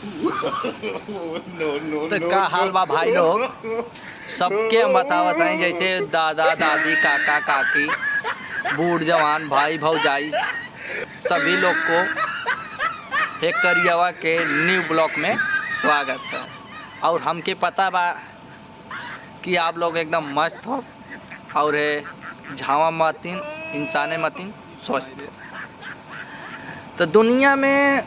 तो का हाल बा भाई लोग, सबके हम बतावत हैं, जैसे दादा दादी काका काकी बूढ़ जवान भाई भौजाई सभी लोग को एक करियवा के न्यू ब्लॉक में स्वागत है। और हमके पता बा कि आप लोग एकदम मस्त हो और झावा मतीन इंसाने मतीन स्वस्थ हो। तो दुनिया में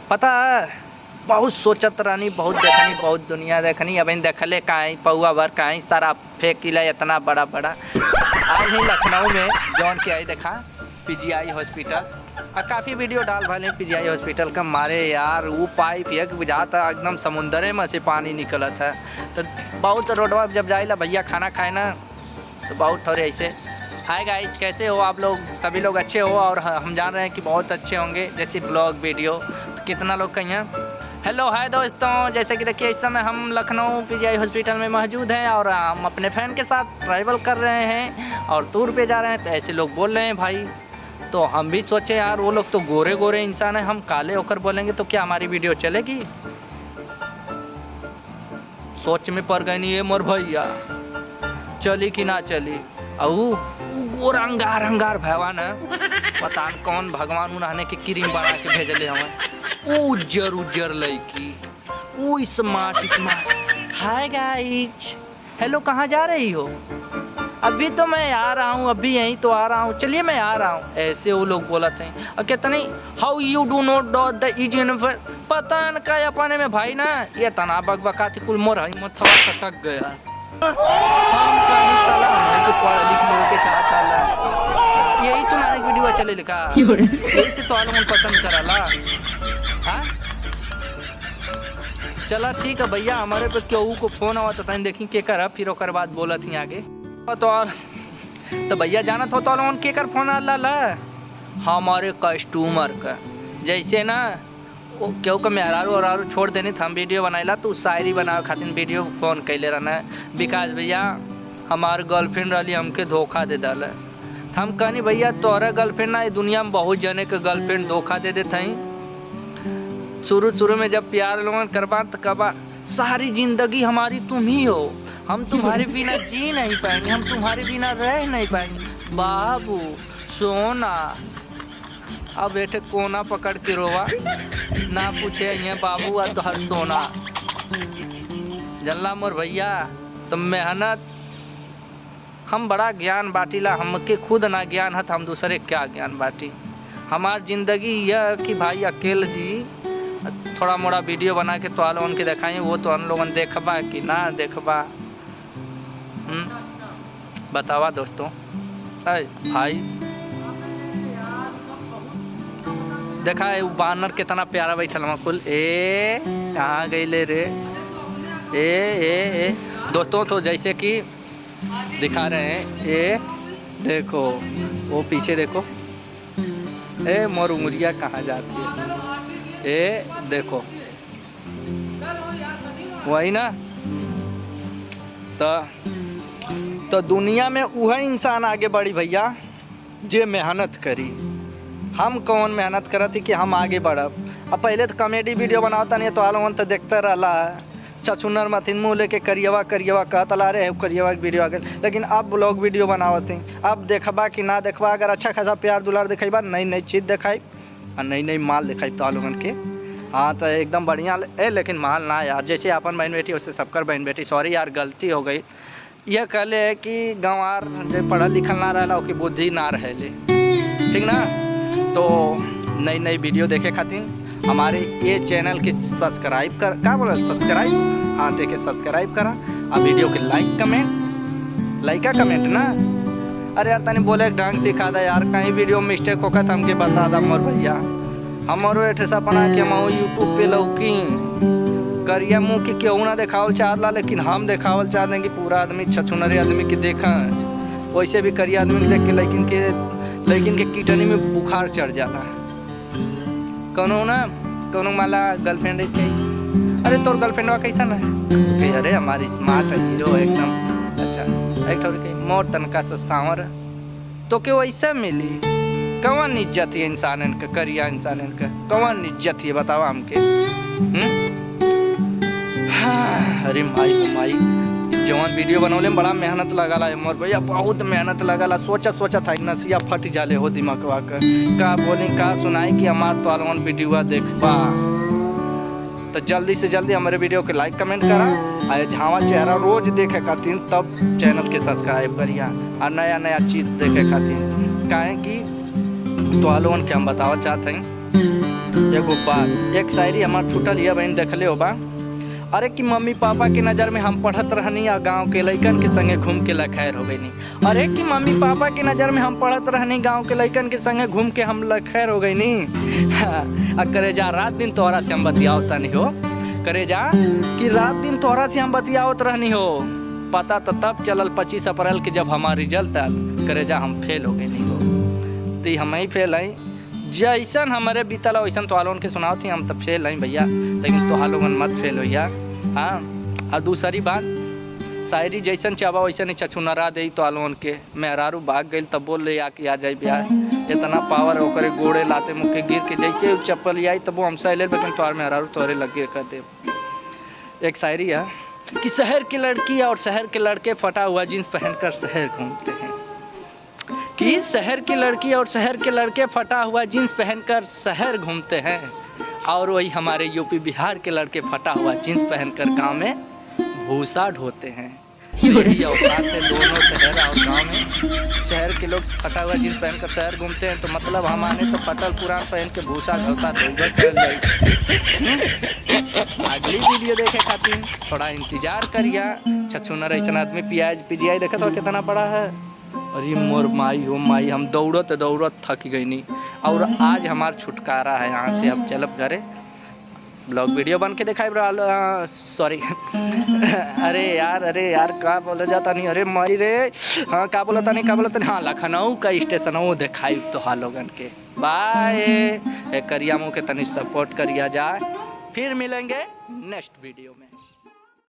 पता है बहुत सोचत रहनी, बहुत देखनी, बहुत दुनिया देखनी, अब देखले कहीं पौआ भर कहीं सारा फेंकिला इतना बड़ा बड़ा। आज ही लखनऊ में जौन के आई देखा पीजीआई हॉस्पिटल और काफ़ी वीडियो डाल भले पीजीआई हॉस्पिटल का मारे यार वो पाइप एक बुझाता एकदम समुंदरे में से पानी निकलत है। तो बहुत रोडवा जब जाइला भैया खाना खाए ना तो बहुत थोड़े ऐसे हाय गाइस कैसे हो आप लोग, सभी लोग अच्छे हो और हम जान रहे हैं कि बहुत अच्छे होंगे। जैसे ब्लॉग वीडियो तो कितना लोग कहीं हेलो हाय दोस्तों, जैसे कि देखिए इस समय हम लखनऊ पीजीआई हॉस्पिटल में मौजूद हैं और हम अपने फैन के साथ ट्रैवल कर रहे हैं और टूर पे जा रहे हैं। तो ऐसे लोग बोल रहे हैं भाई, तो हम भी सोचे यार वो लोग तो गोरे गोरे इंसान हैं, हम काले होकर बोलेंगे तो क्या हमारी वीडियो चलेगी। सोच में पड़ गई नहीं ये मोर भैया, चली कि ना चली। और गोरा अंगार अंगार भगवान है, पता न कौन भगवान उन्होंने के क्रीम बना के भेजले हमें। उज्जर उज्जर लड़की, वो स्मार्ट। हाय गाइस, हेलो कहाँ जा रही हो? अभी तो मैं आ रहा हूँ, अभी यहीं तो आ रहा हूँ, चलिए मैं आ रहा हूँ। ऐसे वो लोग बोलते हैं और कहते नहीं how you do not dot the easy number. पता न क्या अपने में भाई ना ये तना बकबकाती कुल मोर हई मथवा खटक गया। हम कहीं साला हमको पढ़ लिख लोगों के साथ चला यही सुनाने की वीडियो चले लिखा यही से तो आलम पसंद कराला। हाँ चला ठीक है भैया, हमारे पे क्यों को फोन आवा तो देखी के कर फिर ओकर बाद बोला थी आगे तो भैया जाना तो आलम के कर फोन आला हमारे कस्टमर का। जैसे ना वो क्यों का मेहरारू और छोड़ देनी था, हम वीडियो बनाइला तो शायरी बनावे खातिर वीडियो फोन कैले रहना विकास भैया हमार गर्लफ्रेंड रही हमके धोखा दे डाला। हम कहनी भैया तोहरा गर्लफ्रेंड ना दुनिया में बहुत जने के गर्लफ्रेंड धोखा दे देते हैं। शुरू में जब प्यार लोगन करबा तो कबा सारी जिंदगी हमारी तुम ही हो, हम तुम्हारे बिना जी नहीं पाएंगे, हम तुम्हारे बिना रह नहीं पाएंगे। बाबू सोना अब बैठे कोना पकड़ के रोवा ना पूछे ये बाबू आ तो हर सोना जल्ला मोर भैया। तो मेहनत हम बड़ा ज्ञान बाटीला, हमके खुद ना ज्ञान है तो हम दूसरे क्या ज्ञान बाटी। हमार जिंदगी यह कि भाई अकेले जी थोड़ा मोड़ा वीडियो बना के तो आलो उनके दिखाएं, वो तो हम लोगन देखबा कि ना देखबा। बतावा दोस्तों भाई देखा है बानर कितना प्यारा बैठल कुल ए कहाँ गई ले रे ए दोस्तों। तो जैसे कि दिखा रहे हैं ये देखो वो पीछे देखो ए मोर उंगलिया कहाँ जाती है ए देखो वही ना। तो दुनिया में वह इंसान आगे बढ़ी भैया जे मेहनत करी। हम कौन मेहनत करत थी कि हम आगे बढ़ब। अब पहले तो कॉमेडी वीडियो बनाता नहीं तो आलम तो देखते रहला है छछुन्नर मथिन मुँह लेके करियवा करियवा कहतला रे करियवा की वीडियो आ गई। लेकिन अब ब्लॉग वीडियो बनावत हैं, अब देखबा कि ना देखबा। अगर अच्छा खासा प्यार दुलार दिखेबा नई नई चीज़ दिखाई और नई नई माल दिखाई तो आलमन के। हाँ तो एकदम बढ़िया लेकिन माल ना यार जैसे अपन बहन बेटी वैसे सबकर बहन बेटी। सॉरी यार गलती हो गई। यह कहले है कि गंवार जो पढ़ल लिखल ना रहला उसकी बुद्धि ना रहले, ठीक ना। तो नई नई वीडियो देखे खातिर हमारे ये चैनल के सब्सक्राइब कर क्या बोला सब्सक्राइब हाँ देखे सब्सक्राइब करा और वीडियो के लाइक का कमेंट ना। अरे यार तनी बोले ढंग सिखा दा यार, कहीं वीडियो मिस्टेक होगा तो हमके बता दा मोर भैया। हमारो एठे सपना कि हम यूट्यूब पे लौकी करिया मुँह की क्यों ना देखावल चाहला, लेकिन हम देखावल चाहते हैं कि पूरा आदमी छछुनरे आदमी की देखा वैसे भी करिया आदमी देख के लेकिन के किडनी में बुखार चढ़ जाता है। कौनो माला गर्लफ्रेंड चाहिए। अरे तोर गर्लफ्रेंडवा कैसा ना है? अरे हमारी स्मार्ट हीरो एकदम अच्छा एक थोड़ी मोर तनका से सांवर तो क्यों वैसा मिली कौन इज्जत है इंसान का, करिया इंसान का कौन इज्जत है बताओ हमके। हाँ, अरे माई हो माई, जवान वीडियो बनौले में बड़ा मेहनत लगला है मोर भैया, बहुत मेहनत लगला। सोचा था नसिया फट जाले हो दिमागवा का बोली का सुनाई कि हमार तो वीडियो देखबा। तो जल्दी से जल्दी हमारे वीडियो के लाइक कमेंट करा, और झावा चेहरा रोज देखे खातिर तब चैनल के सब्सक्राइब करिया, और नया नया चीज़ देखे खातिर। काहे कि तो के हम बतावा चाहते हैं एगो बात। एक शायरी हमार छूटल है बहन, देखले हो बा। अरे कि मम्मी पापा के नज़र में हम पढ़त रहनी और गांव के लइकन के संगे घूम के लखैर हो गई। अरे कि मम्मी पापा के नज़र में हम पढ़त रहनी, गांव के लइकन के संगे घूम के हम लखैर हो गई नी। करे जा रात दिन तोहरा से हम बतियावता नहीं हो, करे जा कि रात दिन तोहरा से हम बतियावत रहनी हो। पता तो तब चलल 25 अप्रैल के जब हमारा रिजल्ट आल, करे जा हम फेल हो गए नहीं हो। तो हम ही फेल आई, जैसन हमारे बीतल वैसन तो के सुनाओ थी, हम तब फेल आई भैया, लेकिन तो मत फेल हो यार। हाँ, और दूसरी बात, शायरी जैसन चाबा वैसन ही छछुनरा दे तो के मेहरारू भाग गई तब बोल ले आके आ जाए ब्याह। इतना पावर ओकरे गोड़े लाते मुखे गिर के जैसे चप्पल आई तब वो हमसे ले, लेकिन तोहर मेहरारू तोहरे लगे कर दे। एक शायरी है कि शहर की लड़की और शहर के लड़के फटा हुआ जींस पहनकर शहर घूमते हैं, कि शहर की लड़की और शहर के लड़के फटा हुआ जीन्स पहनकर शहर घूमते हैं, और वही हमारे यूपी बिहार के लड़के फटा हुआ जीन्स पहनकर गांव में भूसा ढोते हैं। यही औकात है दोनों शहर और गांव में। शहर के लोग फटा हुआ जीन्स पहनकर शहर घूमते हैं, तो मतलब हमारे तो फटल पुरान पहन के भूसा ढोता चल जाए। अगली वीडियो देखे खातिर थोड़ा इंतजार करिया। छछुनर ऐसा आदमी पीजीआई देखा तो कितना बड़ा है। अरे मोर माई हो माई, हम दौड़त थक गई नहीं, और आज हमार छुटकारा है यहाँ से। अब चलब घरे, ब्लॉग वीडियो बन के दिखाई सॉरी अरे यार का बोला जाता नहीं, अरे माई रे, हाँ का बोलता नहीं, हाँ लखनऊ का स्टेशन वो दिखाई तो हालोगन के। बाय, करिया मुँह के तनी सपोर्ट करिया जाए, फिर मिलेंगे नेक्स्ट वीडियो में।